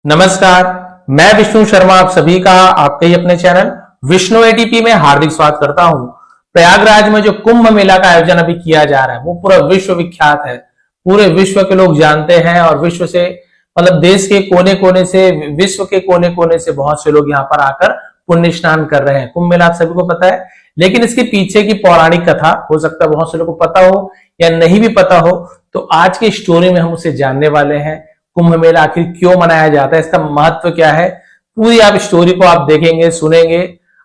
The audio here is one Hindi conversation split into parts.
नमस्कार, मैं विष्णु शर्मा आप सभी का आपके ही अपने चैनल विष्णु एटीपी में हार्दिक स्वागत करता हूं। प्रयागराज में जो कुंभ मेला का आयोजन अभी किया जा रहा है वो पूरा विश्व विख्यात है। पूरे विश्व के लोग जानते हैं और विश्व से मतलब देश के कोने कोने से, विश्व के कोने कोने से बहुत से लोग यहाँ पर आकर पुण्य स्नान कर रहे हैं। कुंभ मेला आप सभी को पता है, लेकिन इसके पीछे की पौराणिक कथा हो सकता है बहुत से लोगों को पता हो या नहीं भी पता हो। तो आज की स्टोरी में हम उसे जानने वाले हैं। कुंभ मेला आखिर क्यों मनाया जाता है, इसका महत्व क्या है, पूरी आप स्टोरी को आप देखेंगे सुनेंगे,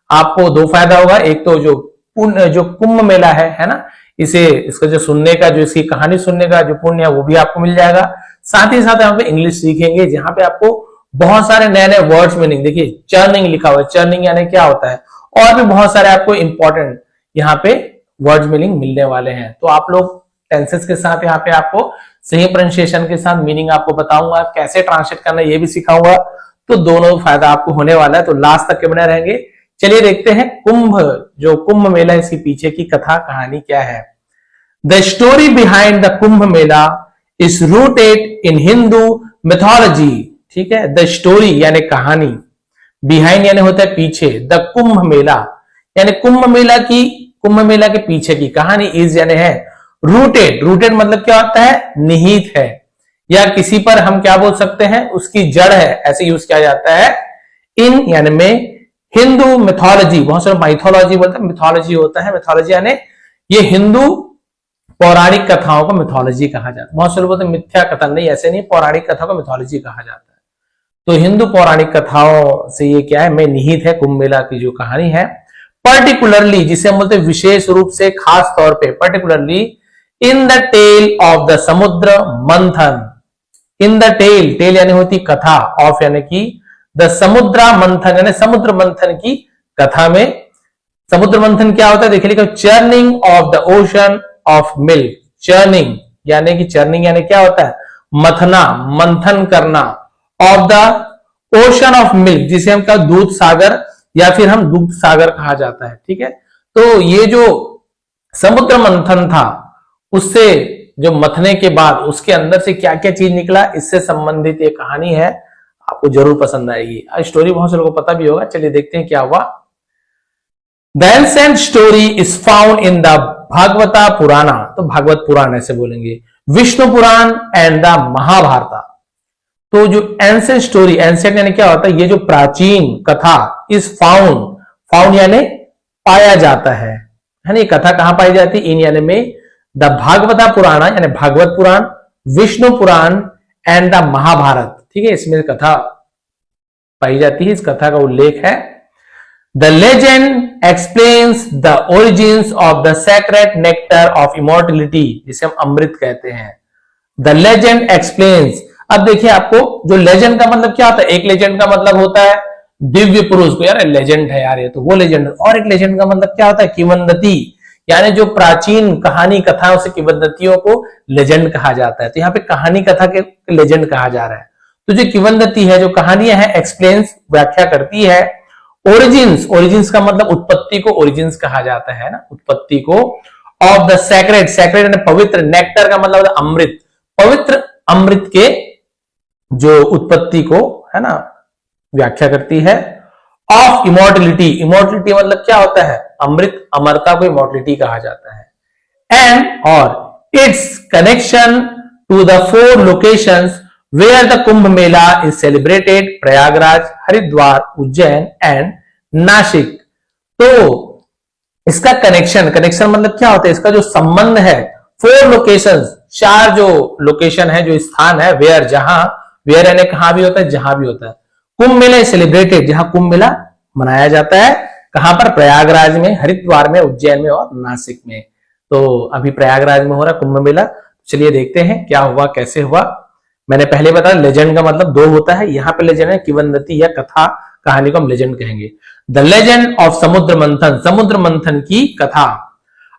आपको दो फायदा होगा। एक तो जो कुंभ मेला है ना, इसका जो सुनने का, जो इसकी कहानी सुनने का जो पुण्य है वो भी आपको मिल जाएगा। साथ ही साथ यहाँ पे इंग्लिश सीखेंगे, जहां पे आपको बहुत सारे नए नए वर्ड्स मीनिंग, देखिए चर्निंग लिखा हुआ है, चर्निंग यानी क्या होता है, और भी बहुत सारे आपको इंपॉर्टेंट यहाँ पे वर्ड्स मीनिंग मिलने वाले हैं। तो आप लोग टेंसेस के साथ यहाँ पे आपको सही प्रोनाउंसिएशन के साथ मीनिंग आपको बताऊंगा, कैसे ट्रांसलेट करना ये भी सिखाऊंगा। तो दोनों फायदा आपको होने वाला है, तो लास्ट तक के बने रहेंगे। चलिए देखते हैं कुंभ मेला, इसके पीछे की कथा कहानी क्या है। The story behind the Kumbh Mela is rooted in Hindu mythology. ठीक है, द स्टोरी यानी कहानी, बिहाइंड यानी होता है पीछे, द कुंभ मेला यानी कुंभ मेला के पीछे की कहानी, इज यानी है रूटेड मतलब क्या होता है, निहित है, या किसी पर हम क्या बोल सकते हैं, उसकी जड़ है, ऐसे यूज किया जाता है। इन यानी में हिंदू मिथोलॉजी, बहुत सारे माइथोलॉजी बोलते हैं, मिथोलॉजी होता है। मिथोलॉजी यानी ये हिंदू पौराणिक कथाओं को मिथोलॉजी कहा जाता है। बहुत सारे बोलते हैं मिथ्या कथा, नहीं ऐसे नहीं, पौराणिक कथा को मिथोलॉजी कहा जाता है। तो हिंदू पौराणिक कथाओं से ये क्या है, में निहित है कुंभ मेला की जो कहानी है। पर्टिकुलरली, जिसे हम बोलते हैं विशेष रूप से, खास तौर पे, particularly in the tale of the Samudra Manthan. In the tell यानी होती कथा, ऑफ यानी कि द समुद्र मंथन यानी समुद्र मंथन की कथा में। समुद्र मंथन क्या होता है, देखिए लिखा, churning of the ocean of milk. Churning यानी क्या होता है, मथना, मंथन करना, of the ocean of milk, जिसे हम क्या दूध सागर या फिर हम दुग्ध सागर कहा जाता है। ठीक है, तो ये जो समुद्र मंथन था, उससे जो मथने के बाद उसके अंदर से क्या क्या चीज निकला, इससे संबंधित एक कहानी है, आपको जरूर पसंद आएगी। स्टोरी बहुत से लोगों को पता भी होगा, चलिए देखते हैं क्या हुआ। The ancient story is found in the Bhagavata पुराना, तो भागवत पुराण ऐसे बोलेंगे, विष्णु पुराण एंड द महाभारता। तो जो एंसेंट स्टोरी, एंसेंट यानी क्या होता है, ये जो प्राचीन कथा, इज फाउंड यानी पाया जाता है ना। ये कथा कहां पाई जाती है, इन यानी में द भागवता पुराण यानी भागवत पुराण, विष्णु पुराण एंड द महाभारत। ठीक है, इसमें कथा पाई जाती है, इस कथा का उल्लेख है। The legend explains the origins of the sacred nectar of immortality, जिसे हम अमृत कहते हैं। द लेजेंड एक्सप्लेन्स, अब देखिए आपको जो लेजेंड का मतलब क्या होता है, एक लेजेंड का मतलब होता है दिव्य पुरुष को, यार लेजेंड है यार ये, तो वो लेजेंड। और एक लेजेंड का मतलब क्या होता है, किंवदंती, यानी जो प्राचीन कहानी कथाओं से किंवदंतियों को लेजेंड कहा जाता है। तो यहाँ पे कहानी कथा के लेजेंड कहा जा रहा है। तो जो किंवदंती है, जो कहानियां हैं, एक्सप्लेन्स व्याख्या करती है। ओरिजिन्स का मतलब उत्पत्ति को ओरिजिन्स कहा जाता है ना, उत्पत्ति को। ऑफ द सेक्रेट यानी पवित्र, नेक्टर का मतलब अमृत, पवित्र अमृत के जो उत्पत्ति को है ना व्याख्या करती है। ऑफ इमोर्टलिटी मतलब क्या होता है, अमृत, अमरता को इमोर्टलिटी कहा जाता है। एंड और its connection to the 4 locations where the Kumbh Mela is celebrated, Prayagraj, Haridwar, Ujjain and Nashik. तो इसका कनेक्शन मतलब क्या होता है, इसका जो संबंध है, 4 लोकेशंस, 4 जो लोकेशन है, जो स्थान है, वेयर, जहां, वेयर यानी कहां भी होता है, जहां भी होता है। कुंभ मेला सेलिब्रेटेड, जहां कुंभ मेला मनाया जाता है, कहां पर, प्रयागराज में, हरिद्वार में, उज्जैन में और नासिक में। तो अभी प्रयागराज में हो रहा कुंभ मेला। चलिए देखते हैं क्या हुआ, कैसे हुआ। मैंने पहले बताया लेजेंड का मतलब 2 होता है, यहां पे लेजेंड है किंवदंती या कथा, कहानी को हम लेजेंड कहेंगे। द लेजेंड ऑफ समुद्र मंथन की कथा।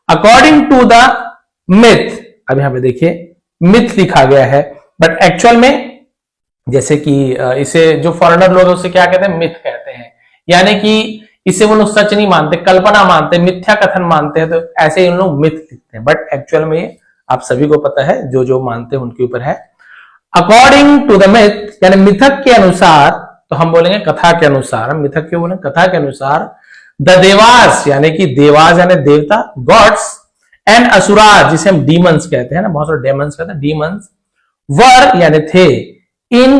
अकॉर्डिंग टू द मिथ, अब यहां पे देखिए मिथ लिखा गया है, बट एक्चुअल में जैसे कि इसे जो फॉरेनर लोग हैं उसे क्या कहते हैं, मिथ कहते हैं। यानी कि इसे वो लोग सच नहीं मानते, कल्पना मानते, मिथ्या कथन मानते हैं, तो ऐसे इन लोग मिथ लिखते हैं। बट एक्चुअल में ये आप सभी को पता है, जो जो मानते हैं उनके ऊपर है। अकॉर्डिंग टू द मिथ यानी मिथक के अनुसार, तो हम बोलेंगे कथा के अनुसार, हम मिथक क्यों बोलेंगे, कथा के अनुसार, द देवास यानी कि देवास यानी देवता, गॉड्स एंड असुराज जिसे हम डीमंस कहते हैं ना, बहुत सारे डेमंस कहते हैं, डीमंस वर यानी थे इन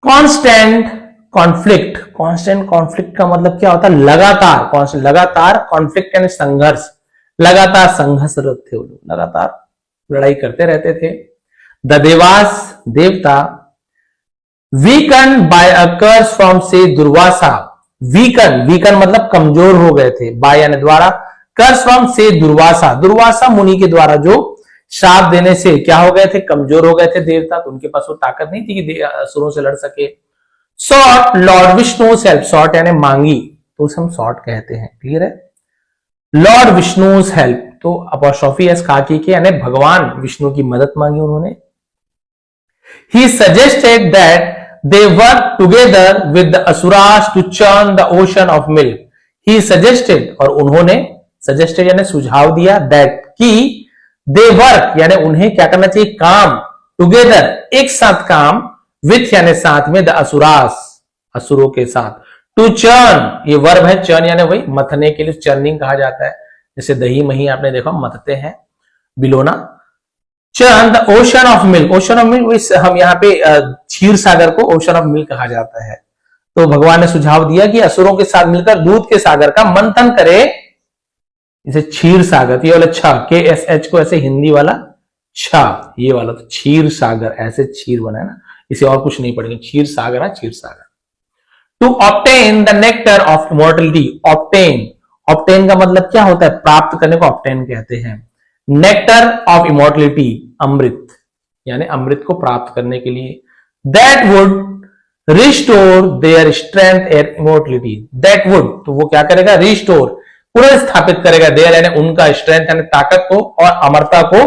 कांस्टेंट कॉन्फ्लिक्ट। कांस्टेंट कॉन्फ्लिक्ट का मतलब क्या होता है, लगातार, कांस्टेंट लगातार, कॉन्फ्लिक्ट यानी संघर्ष, लगातार संघर्षरत थे वो लोग, लगातार लड़ाई करते रहते थे। द देवास देवता weaken by a curse from sage Durvasa, weaken, weaken मतलब कमजोर हो गए थे, बाय यानी द्वारा, कर्स फ्रॉम से दुर्वासा, दुर्वासा मुनि के द्वारा जो श्राप देने से क्या हो गए थे, कमजोर हो गए थे देवता, तो उनके पास वो ताकत नहीं थी कि असुरों से लड़ सके। Sought lord Vishnu help, sought यानी मांगी, तो उसे हम सॉट कहते हैं, क्लियर है। लॉर्ड विष्णु हेल्प, तो अपॉस्ट्रोफी एस खाकी के यानी भगवान विष्णु की मदद मांगी उन्होंने। He suggested that they work together with the asuras to churn the ocean of milk. He suggested, और उन्होंने, सजेस्टेड यानी सुझाव दिया, दैट की दे वर्क यानी उन्हें क्या करना चाहिए, काम, टुगेदर एक साथ काम, विथ यानी साथ में, द असुरास असुरों के साथ, टू चर्न ये वर्ब है, चर्न यानी वही मथने के लिए चर्निंग कहा जाता है, जैसे दही मही आपने देखा मथते हैं, बिलोना। Churn the ocean of milk, ocean of milk हम यहाँ पे क्षीर सागर को ओशन ऑफ मिल्क कहा जाता है। तो भगवान ने सुझाव दिया कि असुरों के साथ मिलकर दूध के सागर का मंथन करे, इसे क्षीर सागर, ये वाला छा के एस एच को ऐसे हिंदी वाला छा, ये वाला तो क्षीर सागर, ऐसे क्षीर बना है ना, इसे और कुछ नहीं पढ़ेंगे, क्षीर सागर है, Kshir Sagar. To obtain the nectar of immortality, obtain, obtain का मतलब क्या होता है, प्राप्त करने को ऑब्टेन कहते हैं। नेक्टर ऑफ इमॉर्टलिटी अमृत, यानी अमृत को प्राप्त करने के लिए। That would restore their strength and immortality, that would तो वो क्या करेगा, रिस्टोर पुनर्स्थापित करेगा, देयर यानी उनका, स्ट्रेंथ यानी ताकत को, और अमरता को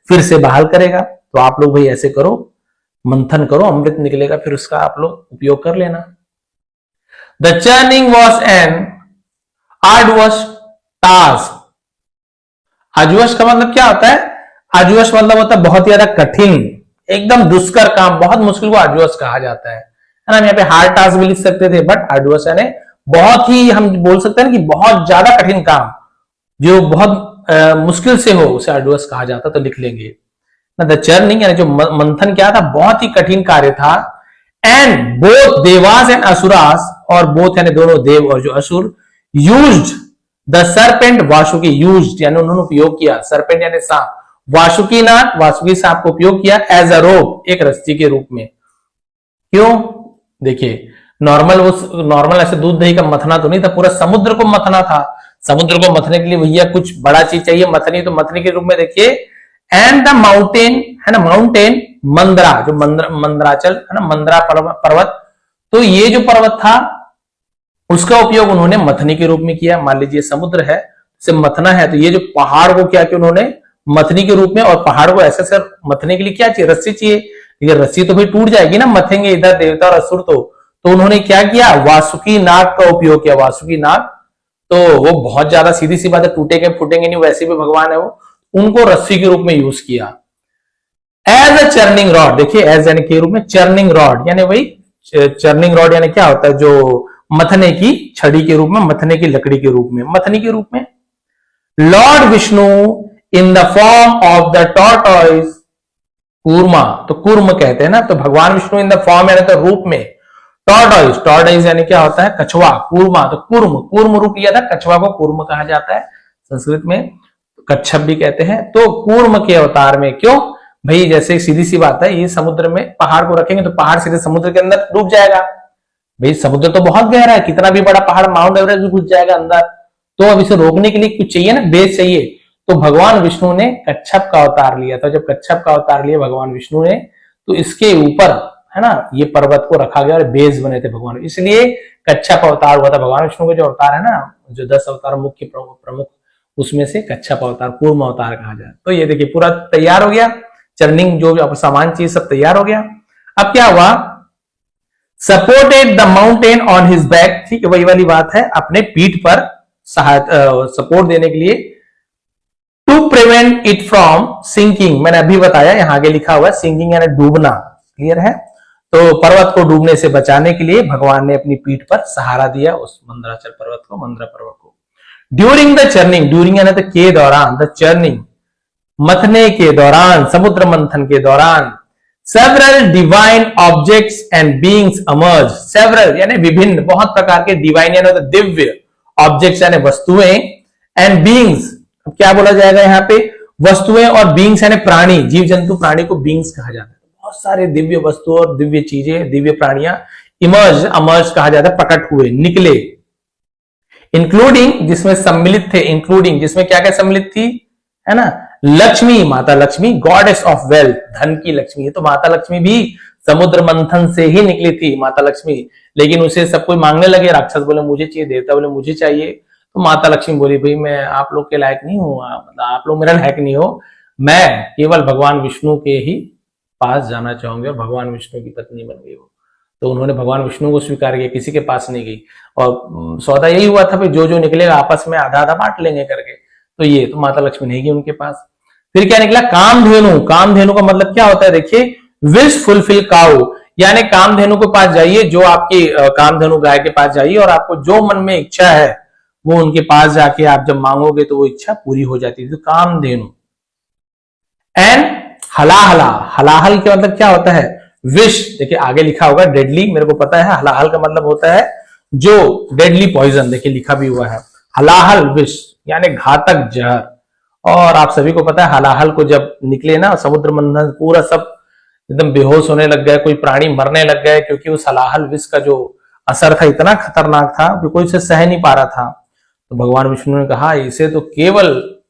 फिर से बहाल करेगा। तो आप लोग भाई ऐसे करो, मंथन करो, अमृत निकलेगा, फिर उसका आप लोग उपयोग कर लेना। The churning was an arduous task, arduous का मतलब क्या होता है, आर्डुअस मतलब होता है बहुत ज्यादा कठिन, एकदम दुष्कर काम, बहुत मुश्किल को आर्डुअस कहा जाता है ना। हम यहाँ पे हार्ड टास्क भी लिख सकते थे, बट आर्डुअस यानी बहुत ही, हम बोल सकते हैं कि बहुत ज्यादा कठिन काम, जो बहुत मुश्किल से हो, उसे आर्डुअस कहा जाता, तो लिख लेंगे। द चर्निंग यानी जो मंथन क्या था, बहुत ही कठिन कार्य था। And both devas and asuras, और बोथ यानी दोनों, देव और जो असुर, used the serpent Vasuki, used यानी उन्होंने उपयोग किया, सर्पेंट यानी सांप, वासुकी नाग, वासुकी सांप को उपयोग किया, एज अ रोप एक रस्सी के रूप में। क्यों, देखिए नॉर्मल ऐसे दूध दही का मथना तो नहीं था, पूरा समुद्र को मथना था। समुद्र को मथने के लिए भैया कुछ बड़ा चीज चाहिए मथनी, तो मथनी के रूप में देखिए। एंड द माउंटेन है ना, माउंटेन मंदरा, जो मंदराचल है ना, मंदरा पर्वत, तो ये जो पर्वत था उसका उपयोग उन्होंने मथनी के रूप में किया। मान लीजिए समुद्र है, इसे मथना है, तो ये जो पहाड़ को क्या किया उन्होंने, मथनी के रूप में, और पहाड़ को ऐसे मथने के लिए क्या चाहिए, रस्सी चाहिए। ये रस्सी तो भाई टूट जाएगी ना, मथेंगे इधर देवता और असुर, तो उन्होंने क्या किया, वासुकी नाग का उपयोग किया। वासुकी नाग तो वो बहुत ज्यादा, सीधी सी बात है, टूटेंगे फूटेंगे नहीं, वैसे भी भगवान है वो, उनको रस्सी के रूप में यूज किया। एज अ चर्निंग रॉड, देखिए एज यानी के रूप में, चर्निंग रॉड यानी वही, चर्निंग रॉड यानी क्या होता है, जो मथने की छड़ी के रूप में, मथने की लकड़ी के रूप में, मथनी के रूप में। Lord Vishnu in the form of the tortoise Kurma, तो कूर्म कहते हैं ना, तो भगवान विष्णु इन द फॉर्म यानी तो रूप में, टॉर्टॉइस, टॉर्टॉइस यानी क्या होता है, कछुआ, कूर्मा तो कूर्म, कूर्म रूप लिया था, कछुआ को कूर्म कहा जाता है संस्कृत में, कच्छप भी कहते हैं। तो कूर्म के अवतार में, क्यों भाई, जैसे सीधी सी बात है, ये समुद्र में पहाड़ को रखेंगे तो पहाड़ सीधे समुद्र के अंदर डूब जाएगा। भाई समुद्र तो बहुत गहरा है, कितना भी बड़ा पहाड़, माउंट एवरेस्ट भी घुस जाएगा अंदर, तो अब इसे रोकने के लिए कुछ चाहिए ना, बेस चाहिए। तो भगवान विष्णु ने कच्छप का अवतार लिया था। जब कच्छप का अवतार लिया भगवान विष्णु ने, तो इसके ऊपर है ना, ये पर्वत को रखा गया और बेस बने थे भगवान, इसलिए कच्छप अवतार हुआ था। भगवान विष्णु के जो अवतार है ना, जो 10 अवतार मुख्य प्रमुख, उसमें से कच्छप अवतार, कूर्म अवतार कहा जाए। तो ये देखिए पूरा तैयार हो गया, चर्निंग जो सामान चीज सब तैयार हो गया। अब क्या हुआ, supported the mountain on his back, ठीक है, वही वाली बात है, अपने पीठ पर सपोर्ट देने के लिए। To prevent it from sinking, मैंने अभी बताया, यहां आगे लिखा हुआ है सिंकिंग यानी डूबना, क्लियर है। तो पर्वत को डूबने से बचाने के लिए भगवान ने अपनी पीठ पर सहारा दिया उस मंदराचल पर्वत को, मंदरा पर्वत को। ड्यूरिंग द चर्निंग, ड्यूरिंग यानी तो के दौरान, द चर्निंग मथने के दौरान, समुद्र मंथन के दौरान, several divine objects and beings emerged, several यानी विभिन्न, बहुत प्रकार के, डिवाइन यानी तो दिव्य, ऑब्जेक्ट्स यानी वस्तुएं, एंड बीइंग्स, अब क्या बोला जाएगा यहाँ पे, वस्तुएं और बीइंग्स यानी प्राणी, जीव जंतु प्राणी को बीइंग्स कहा जाता है। बहुत सारे दिव्य वस्तु और दिव्य चीजें, दिव्य प्राणियां, इमर्ज, अमर्ज कहा जाता है, प्रकट हुए, निकले। इंक्लूडिंग जिसमें सम्मिलित थे, इंक्लूडिंग जिसमें क्या क्या सम्मिलित थी, है ना, लक्ष्मी, माता लक्ष्मी, गॉडेस ऑफ वेल्थ, धन की लक्ष्मी। तो माता लक्ष्मी भी समुद्र मंथन से ही निकली थी माता लक्ष्मी, लेकिन उसे सब कोई मांगने लगे, राक्षस बोले मुझे चाहिए, देवता बोले मुझे चाहिए, तो माता लक्ष्मी बोली भाई मैं आप लोग के लायक नहीं हूं, आप लोग मेरा लायक नहीं हो, मैं केवल भगवान विष्णु के ही पास जाना चाहूंगी, और भगवान विष्णु की पत्नी बन गई वो। तो उन्होंने भगवान विष्णु को स्वीकार किया, किसी के पास नहीं गई, और सौदा यही हुआ था भाई जो जो निकलेगा आपस में आधा आधा बांट लेंगे करके। तो ये तो माता लक्ष्मी नहीं गई उनके पास। फिर क्या निकला, कामधेनु। कामधेनु का मतलब क्या होता है, देखिए, विश फुलफिल काउ, यानी कामधेनु के पास जाइए, जो आपकी कामधेनु गाय के पास जाइए, और आपको जो मन में इच्छा है वो उनके पास जाके आप जब मांगोगे तो वो इच्छा पूरी हो जाती है। तो कामधेनु। एंड हलाहला, हलाहल का मतलब क्या होता है, विष, देखिए आगे लिखा होगा डेडली, मेरे को पता है, हलाहल का मतलब होता है जो डेडली पॉइजन, देखिए लिखा भी हुआ है, हलाहल विष यानी घातक जहर। और आप सभी को पता है हलाहल को जब निकले ना समुद्र मंथन, पूरा सब एकदम बेहोश होने लग गए, कोई प्राणी मरने लग गए, क्योंकि उस हलाहल विष का जो असर था इतना खतरनाक था कि कोई इसे सह नहीं पा रहा था। तो भगवान विष्णु ने कहा इसे तो केवल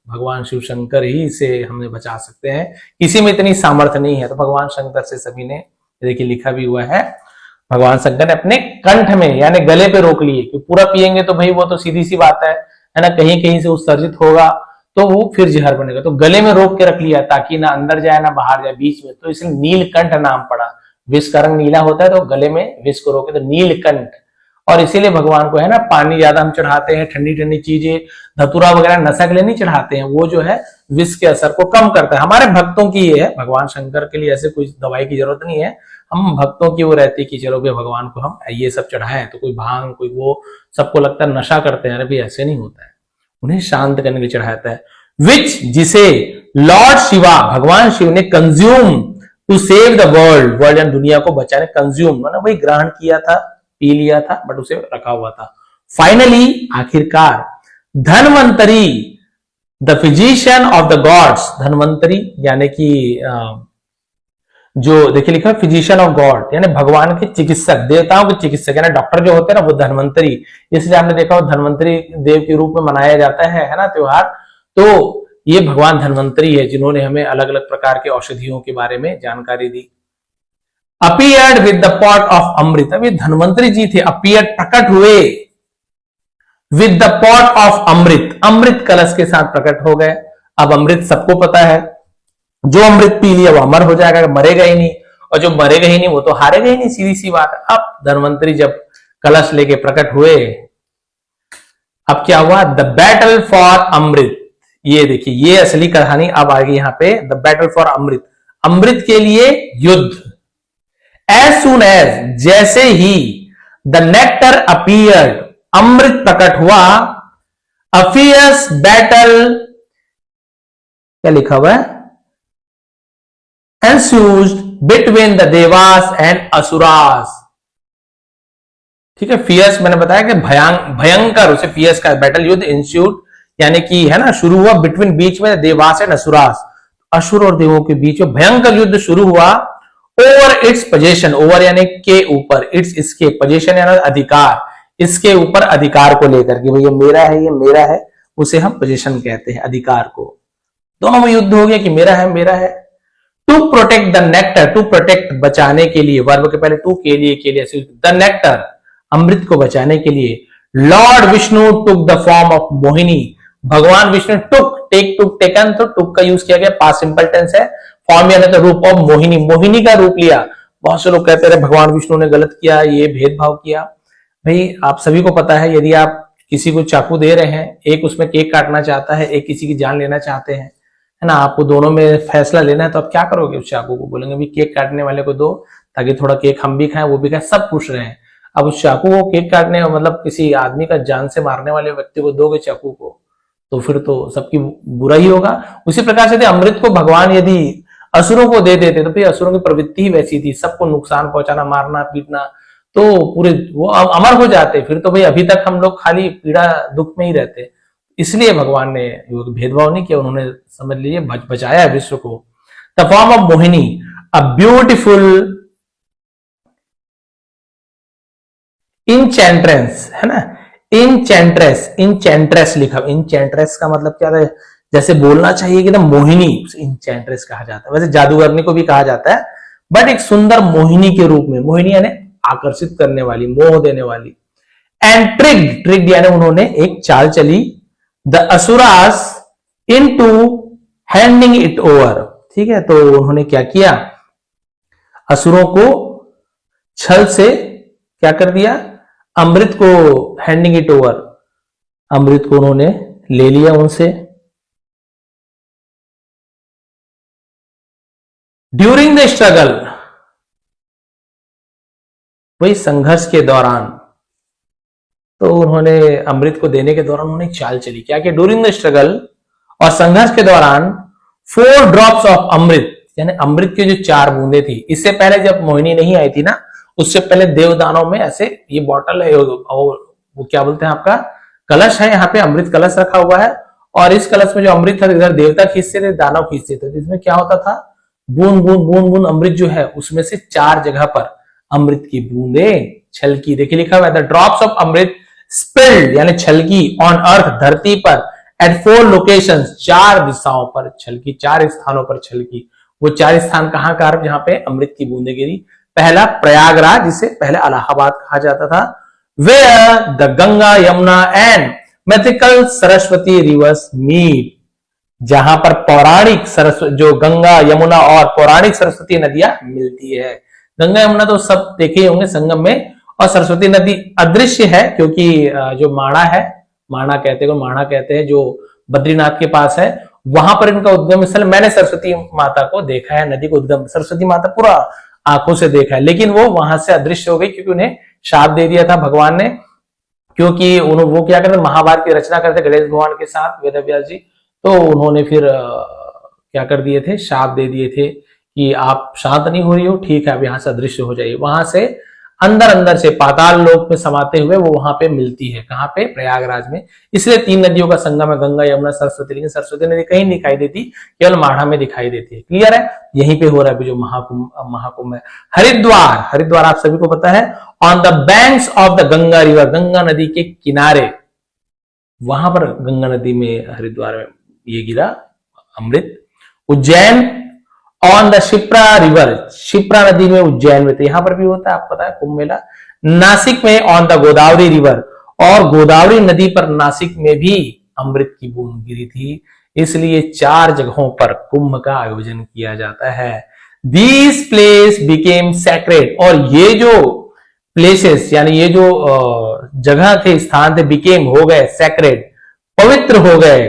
भगवान शिव शंकर ही इसे हमें बचा सकते हैं, किसी में इतनी सामर्थ्य नहीं है। तो भगवान शंकर से सभी ने, देखिए लिखा भी हुआ है, भगवान शंकर ने अपने कंठ में यानी गले पे रोक लिए, कि पूरा पिएंगे तो भाई वो तो सीधी सी बात है ना, कहीं कहीं से उत्सर्जित होगा तो वो फिर जहर बनेगा। तो गले में रोक के रख लिया ताकि ना अंदर जाए ना बाहर जाए, बीच में। तो इसलिए नीलकंठ नाम पड़ा। विष का रंग नीला होता है तो गले में विष को रोके तो नीलकंठ। और इसीलिए भगवान को है ना पानी ज्यादा हम चढ़ाते हैं, ठंडी ठंडी चीजें, धतूरा वगैरह नशा के लिए नहीं चढ़ाते हैं, वो जो है विष के असर को कम करता है। हमारे भक्तों की ये है, भगवान शंकर के लिए ऐसे कोई दवाई की जरूरत नहीं है, हम भक्तों की वो रहती है कि चलो भाई भगवान को हम ये सब चढ़ाएं। तो कोई भांग कोई वो, सबको लगता है नशा करते हैं, अरे भाई ऐसे नहीं होता है, उन्हें शांत करने के लिए चढ़ाता है। विच जिसे लॉर्ड शिवा, भगवान शिव ने consume to save the world, world and दुनिया को बचाने, कंज्यूम माना वही ग्रहण किया था, पी लिया था, बट उसे रखा हुआ था। फाइनली आखिरकार Dhanvantari, the physician of the gods, Dhanvantari यानी कि जो देखिए लिखा फिजिशियन ऑफ गॉड यानी भगवान के चिकित्सक, देवताओं के चिकित्सक, यानी डॉक्टर जो होते हैं ना वो धन्वंतरी, इसलिए आपने देखा हो धन्वंतरी देव के रूप में मनाया जाता है ना त्योहार। तो ये भगवान धन्वंतरी है जिन्होंने हमें अलग अलग प्रकार के औषधियों के बारे में जानकारी दी। Appeared with the pot of amrit, अभी धन्वंतरी जी थे, अपीयर्ड प्रकट हुए, with the pot of amrit, अमृत कलश के साथ प्रकट हो गए। अब अमृत सबको पता है, जो अमृत पी लिया वो अमर हो जाएगा, मरेगा ही नहीं, और जो मरेगा ही नहीं वो तो हारेगा ही नहीं, सीधी सी बात है। अब धन्वंतरी जब कलश लेके प्रकट हुए, अब क्या हुआ, द बैटल फॉर अमृत, ये देखिए ये असली कहानी अब आ गई यहां पे, द बैटल फॉर अमृत, अमृत के लिए युद्ध। एज सुन एज, जैसे ही द नेक्टर अपीयर्ड, अमृत प्रकट हुआ, अ फियर्स बैटल, क्या लिखा हुआ है, ensued between the devas and asuras, ठीक है। फियर्स मैंने बताया कि भयंकर, उसे फियर्स का बैटल, युद्ध, इंस्यूड यानी कि है ना शुरू हुआ, बिटवीन बीच में देवास एंड असुरास, असुर और देवों के बीच में भयंकर युद्ध शुरू हुआ। ओवर इट्स पोजेशन, ओवर यानी के ऊपर, इट्स इसके, पोजेशन यानी अधिकार, इसके ऊपर अधिकार को लेकर के, भाई ये मेरा है, ये मेरा है, उसे हम पोजेशन कहते हैं, अधिकार को। दोनों में युद्ध हो गया कि मेरा है मेरा है। To protect the nectar, to protect बचाने के लिए, वर्ब के पहले टू, के लिए, द नेक्टर अमृत को बचाने के लिए, Lord Vishnu took the form of Mohini, भगवान विष्णु टुक, टेक टुक टेकन, तो टुक का यूज किया गया, पास्ट सिंपल टेंस है, फॉर्म यानी तो रूप ऑफ मोहिनी, मोहिनी का रूप लिया। बहुत से लोग कहते रहे भगवान विष्णु ने गलत किया, ये भेदभाव किया। भाई आप सभी को पता है यदि आप किसी को चाकू दे रहे हैं, एक उसमें केक काटना चाहता है, एक किसी की जान लेना चाहते हैं, है ना, आपको दोनों में फैसला लेना है, तो आप क्या करोगे? उस चाकू को बोलेंगे भी केक काटने वाले को दो, ताकि थोड़ा केक हम भी खाएं वो भी खाएं, सब पूछ रहे हैं। अब उस चाकू को केक काटने मतलब किसी आदमी का जान से मारने वाले व्यक्ति को दोगे चाकू को, तो फिर तो सबकी बुरा ही होगा। उसी प्रकार से अमृत को भगवान यदि असुरों को दे देते तो फिर असुरों की प्रवृत्ति ही वैसी थी, सबको नुकसान पहुंचाना, मारना पीटना, तो पूरे वो अमर हो जाते। फिर तो भाई अभी तक हम लोग खाली पीड़ा दुख में ही रहते। इसलिए भगवान ने भेदभाव नहीं किया, उन्होंने समझ लीजिए बचाया विश्व को। The form of Mohini, a beautiful enchantress, है ना, इंचेंट्रेस लिखा। इंचेंट्रेस का मतलब क्या है? जैसे बोलना चाहिए कि ना मोहिनी, इंचेंट्रेस कहा जाता है। वैसे जादूगरनी को भी कहा जाता है, बट एक सुंदर मोहिनी के रूप में। मोहिनी यानी आकर्षित करने वाली, मोह देने वाली। एंड ट्रिग्ड यानी उन्होंने एक चाल चली, the asuras into handing it over. ठीक है, तो उन्होंने क्या किया? असुरों को छल से क्या कर दिया? अमृत को हैंडिंग इट ओवर, अमृत को उन्होंने ले लिया उनसे। ड्यूरिंग द स्ट्रगल, वही संघर्ष के दौरान, तो उन्होंने अमृत को देने के दौरान उन्होंने चाल चली। क्या कि ड्यूरिंग द स्ट्रगल और संघर्ष के दौरान 4 ड्रॉप्स ऑफ अमृत, यानी अमृत की जो 4 बूंदे थी। इससे पहले जब मोहिनी नहीं आई थी ना, उससे पहले देवदानों में ऐसे ये बॉटल है, वो क्या बोलते हैं आपका कलश है, यहाँ पे अमृत कलश रखा हुआ है, और इस कलश में जो अमृत था इधर देवता खींचते थे, दानव खींचते थे। इसमें क्या होता था? बूंद बूंद बूंद बूंद अमृत जो है उसमें से 4 जगह पर अमृत की बूंदे छलकी। देखिए लिखा हुआ है, the drops of amrit spilled यानी छलकी ऑन अर्थ, धरती पर, एट 4 लोकेशंस, 4 दिशाओं पर छलकी, 4 स्थानों पर छलकी। वो 4 स्थान कहां का? जहां पे अमृत की बूंदे गिरी। पहला प्रयागराज, जिसे पहले इलाहाबाद कहा जाता था, where the Ganga Yamuna and mythical Saraswati rivers meet, जहां पर पौराणिक सरस्वती, जो गंगा यमुना और पौराणिक सरस्वती नदियां मिलती है। गंगा यमुना तो सब देखे होंगे संगम में, और सरस्वती नदी अदृश्य है, क्योंकि जो माणा है, माणा कहते हैं, जो बद्रीनाथ के पास है, वहां पर इनका उद्गम स्थल। मैंने सरस्वती माता को देखा है, नदी को उद्गम, सरस्वती माता पूरा आंखों से देखा है, लेकिन वो वहां से अदृश्य हो गई, क्योंकि उन्हें शाप दे दिया था भगवान ने। क्योंकि वो क्या करते, महाभारत की रचना करते गणेश भगवान के साथ वेदव्यास जी, तो उन्होंने फिर क्या कर दिए थे? शाप दे दिए थे कि आप शांत नहीं हो रही हो, ठीक है, अब यहां से अदृश्य हो जाइए। वहां से अंदर से पाताल लोक में समाते हुए वो वहां पे मिलती है। कहां पे? प्रयागराज में। इसलिए 3 नदियों का संगम है, गंगा यमुना सरस्वती। लेकिन सरस्वती नदी कहीं नहीं दिखाई देती, केवल माढ़ा में दिखाई देती है। क्लियर है? यहीं पे हो रहा है जो महाकुंभ है। हरिद्वार आप सभी को पता है, on the banks of the Ganga river, Ganga नदी के किनारे, वहां पर गंगा नदी में, हरिद्वार में ये गिरा अमृत। Ujjain on the Shipra river, Shipra नदी में, उज्जैन में, तो यहां पर भी होता है, आपको पता है कुंभ मेला। नासिक में ऑन द गोदावरी रिवर, और गोदावरी नदी पर नासिक में भी अमृत की बूंद गिरी थी। इसलिए 4 जगहों पर कुंभ का आयोजन किया जाता है। दीज प्लेस बिकेम सैक्रेड, और ये जो प्लेसेस यानी ये जो जगह थे, स्थान थे, बिकेम हो गए सैक्रेड, पवित्र हो गए।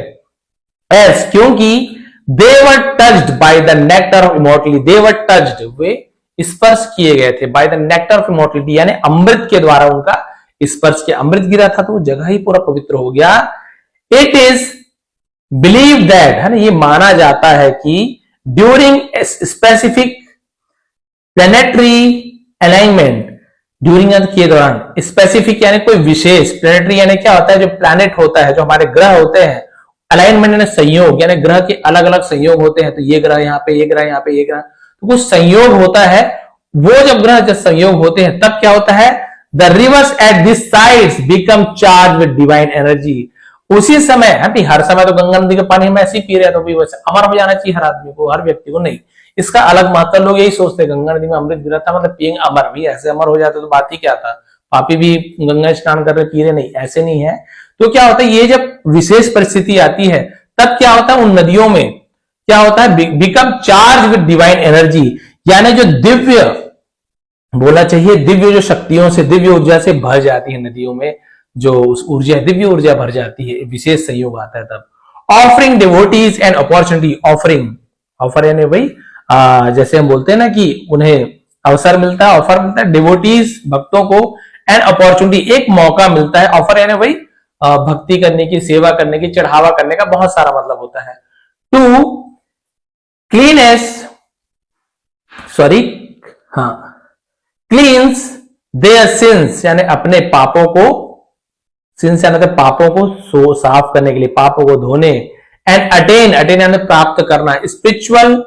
एस क्योंकि they were touched by the nectar of immortality, they were touched, वे स्पर्श किए गए थे, by the nectar of immortality यानी अमृत के द्वारा उनका स्पर्श किया। अमृत गिरा था तो वो जगह ही पूरा पवित्र हो गया। It is believed that, है ना, ये माना जाता है कि during specific planetary alignment, during के दौरान, स्पेसिफिक यानी कोई विशेष, प्लेनेटरी यानी क्या होता है? जो प्लैनेट होता है, जो हमारे ग्रह होते हैं, अलाइनमेंट यानी संयोग, यानी ग्रह के अलग अलग संयोग होते हैं, तो ये ग्रह यहाँ पे, ये ग्रह यहाँ पे, ये ग्रह, तो कुछ संयोग होता है। वो जब ग्रह जब संयोग होते हैं तब क्या होता है? The reverse at this sides become charge with divine energy. उसी समय, हर समय तो गंगा नदी का पानी हम ऐसे ही पी रहे हैं, तो भी वैसे अमर हो जाना चाहिए हर आदमी को, हर व्यक्ति को नहीं। इसका अलग मात्रा, लोग यही सोचते हैं गंगा नदी में अमृत गिरा था मतलब पिएंगे अमर, भी ऐसे अमर हो जाते तो बात ही क्या था, पापी भी गंगा स्नान कर रहे पी रहे, नहीं, ऐसे नहीं है। तो क्या होता है, ये जब विशेष परिस्थिति आती है तब क्या होता है, उन नदियों में क्या होता है, become charge with divine energy, यानी जो दिव्य बोला चाहिए, दिव्य जो शक्तियों से, दिव्य ऊर्जा से भर जाती है नदियों में। जो उस ऊर्जा, दिव्य ऊर्जा भर जाती है, विशेष संयोग आता है तब। Offering devotees and opportunity, offering, offer यानी भाई जैसे हम बोलते हैं ना कि उन्हें अवसर मिलता है, ऑफर मिलता है, डिवोटीज भक्तों को, एंड अपॉर्चुनिटी एक मौका मिलता है, ऑफर यानी भाई भक्ति करने की, सेवा करने की, चढ़ावा करने का बहुत सारा मतलब होता है। टू क्लीनेस, सॉरी हाँ, क्लींस देयर सिंस यानी अपने पापों को, सिंस यानी पापों को साफ करने के लिए, पापों को धोने, एंड अटेन, अटेन यानी प्राप्त करना, स्पिरिचुअल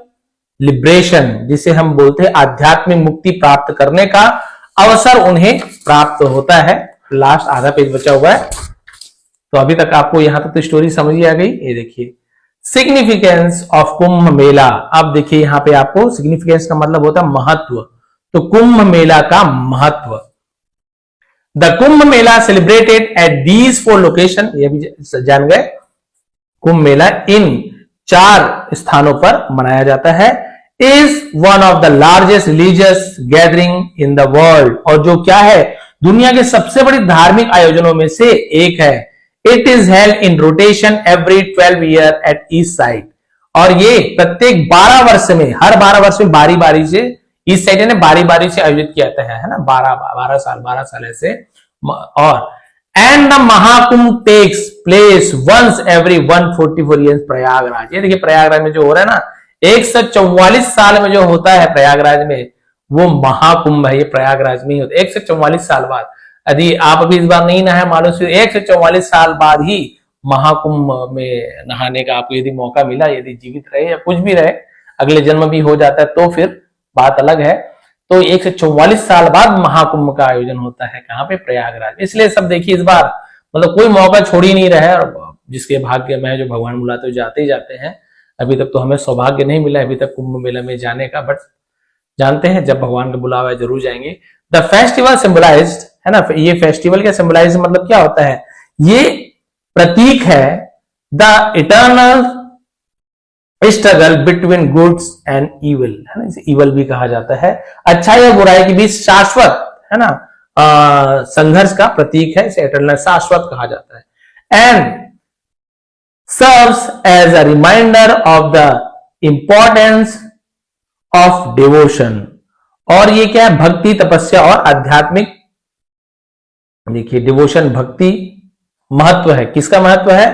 लिबरेशन जिसे हम बोलते हैं आध्यात्मिक मुक्ति प्राप्त करने का अवसर उन्हें प्राप्त होता है। लास्ट आधा पेज बचा हुआ है, तो अभी तक आपको यहां तक तो स्टोरी समझ ही आ गई। ये देखिए सिग्निफिकेंस ऑफ कुंभ मेला। अब देखिए यहां पे आपको सिग्निफिकेंस का मतलब होता है महत्व, तो कुंभ मेला का महत्व। The Kumbh Mela celebrated at these 4 location, ये भी जान गए, कुंभ मेला इन 4 स्थानों पर मनाया जाता है। Is one of the largest religious gathering in the world, और जो क्या है दुनिया के सबसे बड़ी धार्मिक आयोजनों में से एक है। It is held in rotation every 12 year at east side, और ये प्रत्येक 12 वर्ष में, हर 12 वर्ष में बारी बारी से, ईस्ट साइड ने बारी बारी से आयोजित किया जाता है ना, 12 साल ऐसे। और and the Mahakumbh takes place once every 144 years Prayagraj. ये देखिए प्रयागराज में जो हो रहा है ना, 144 साल में जो होता है प्रयागराज में, वो महाकुंभ है, ये प्रयागराज में ही होता है 144 साल बाद। यदि आप अभी इस बार नहीं नहाए, मालूम से 144 साल बाद ही महाकुंभ में नहाने का आपको यदि मौका मिला, यदि जीवित रहे या कुछ भी रहे, अगले जन्म भी हो जाता है तो फिर बात अलग है। तो 144 साल बाद महाकुंभ का आयोजन होता है, कहां पे, प्रयागराज। इसलिए सब देखिए इस बार मतलब कोई मौका छोड़ ही नहीं रहा है, और जिसके भाग्य में जो भगवान बुलाते जाते ही जाते हैं। अभी तक तो हमें सौभाग्य नहीं मिला अभी तक कुंभ मेला में जाने का, बट जानते हैं जब भगवान का बुलावा है जरूर जाएंगे। द फेस्टिवल सिंबलाइज्ड, है ना, ये फेस्टिवल का सिंबलाइज मतलब क्या होता है, ये प्रतीक है the eternal struggle between goods and evil, है ना, इसे इविल भी कहा जाता है, अच्छाई और बुराई के बीच शाश्वत, है ना, संघर्ष का प्रतीक है, इसे इटर्नल शाश्वत कहा जाता है। And serves as a reminder of the importance of devotion, और ये क्या है, भक्ति, तपस्या और आध्यात्मिक। देखिए डिवोशन, भक्ति, महत्व है, किसका महत्व है,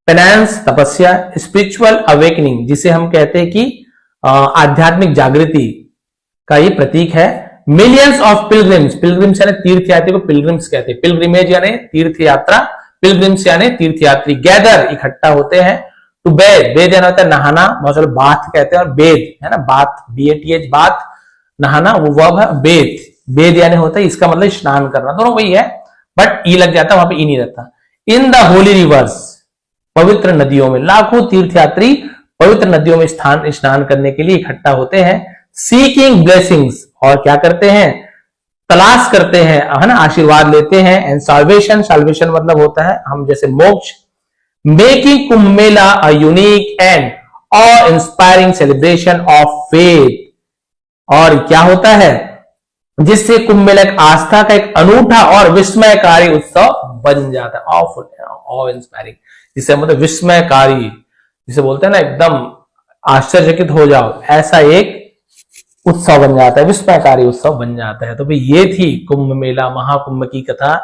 पेनेंस, तपस्या, स्पिरिचुअल अवेकनिंग जिसे हम कहते हैं कि आध्यात्मिक जागृति का ये प्रतीक है। मिलियंस ऑफ पिलग्रिम्स, पिलग्रिम्स यानी तीर्थयात्री को पिलग्रिम्स कहते हैं, पिलग्रिमेज यानी तीर्थ यात्रा, पिलग्रिम्स यानी तीर्थयात्री, गैदर इकट्ठा होते हैं, टू बेद, बेद यानी होता है नहाना, बहुत सारे बाथ कहते हैं, और बेद है ना, बाथ, BATH, बाथ, नहाना, वो वर्ब है, बेद, बेद यानी होता है, इसका मतलब स्नान करना, दोनों वही है, बट ई लग जाता है, वहां पे ई नहीं रहता। इन द होली रिवर्स, पवित्र नदियों में लाखों तीर्थयात्री पवित्र नदियों में स्नान करने के लिए इकट्ठा होते हैं। सीकिंग ब्लेसिंग्स, और क्या करते हैं, तलाश करते हैं, है ना, आशीर्वाद लेते हैं। एंड साल्वेशन, साल्वेशन मतलब होता है हम जैसे मोक्ष। Making Kumbh Mela a unique and of inspiring celebration of faith, और क्या होता है, जिससे कुंभ मेला आस्था का एक अनूठा और विस्मयकारी उत्सव बन जाता है। ऑ इंस्पायरिंग जिसे मतलब विस्मयकारी, जिसे बोलते हैं ना एकदम आश्चर्यचकित हो जाओ, ऐसा एक उत्सव बन जाता है, विस्मयकारी उत्सव बन जाता है। तो भाई ये थी कुंभ मेला, महाकुंभ की कथा।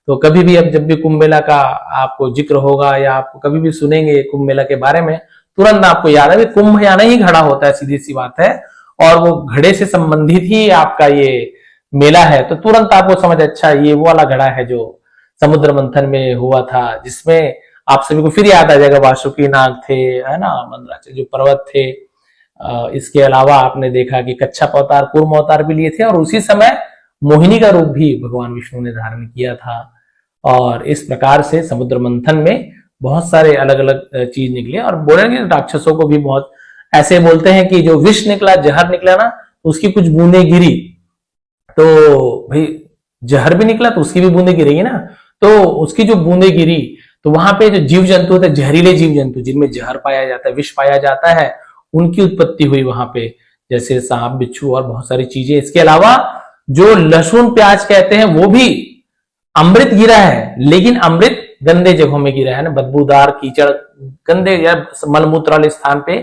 तो कभी भी अब जब भी कुंभ मेला का आपको जिक्र होगा या आप कभी भी सुनेंगे कुंभ मेला के बारे में, तुरंत आपको याद है कुंभ यानी ही घड़ा होता है, सीधी सी बात है, और वो घड़े से संबंधित ही आपका ये मेला है। तो तुरंत आपको समझ, अच्छा ये वो वाला घड़ा है जो समुद्र मंथन में हुआ था, जिसमें आप सभी को फिर याद आ जाएगा वासुकी नाग थे, है ना, मंदराचल जो पर्वत थे। इसके अलावा आपने देखा कि कच्छप अवतार, कूर्म अवतार भी लिए थे, और उसी समय मोहिनी का रूप भी भगवान विष्णु ने धारण किया था। और इस प्रकार से समुद्र मंथन में बहुत सारे अलग अलग चीज निकले, और बोलेंगे राक्षसों को भी बहुत ऐसे बोलते हैं कि जो विष निकला, जहर निकला ना, तो उसकी कुछ बूंदे गिरी, तो भाई जहर भी निकला तो उसकी भी बूंदे गिरेगी ना, तो उसकी जो बूंदे गिरी, तो वहां पे जो जीव जंतु होते हैं, जहरीले जीव जंतु जिनमें जहर पाया जाता है, विष पाया जाता है, उनकी उत्पत्ति हुई वहां पे, जैसे सांप, बिच्छू और बहुत सारी चीजें। इसके अलावा जो लहसुन प्याज कहते हैं वो भी अमृत गिरा है, लेकिन अमृत गंदे जगहों में गिरा है ना, बदबूदार कीचड़ गंदे या मलमूत्र वाले स्थान पे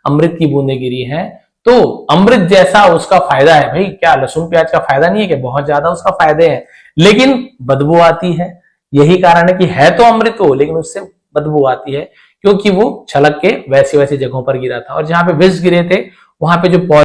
अमृत की बूंदें गिरी हैं। तो अमृत जैसा उसका फायदा है भाई, क्या लहसुन प्याज का फायदा नहीं है कि बहुत ज्यादा उसका फायदे हैं, लेकिन बदबू आती है। यही कारण है कि है तो अमृत वो, लेकिन उससे बदबू आती है, क्योंकि वो छलक के वैसी वैसी जगहों पर गिरा था। और जहां पे विष गिरे थे वहां पे जो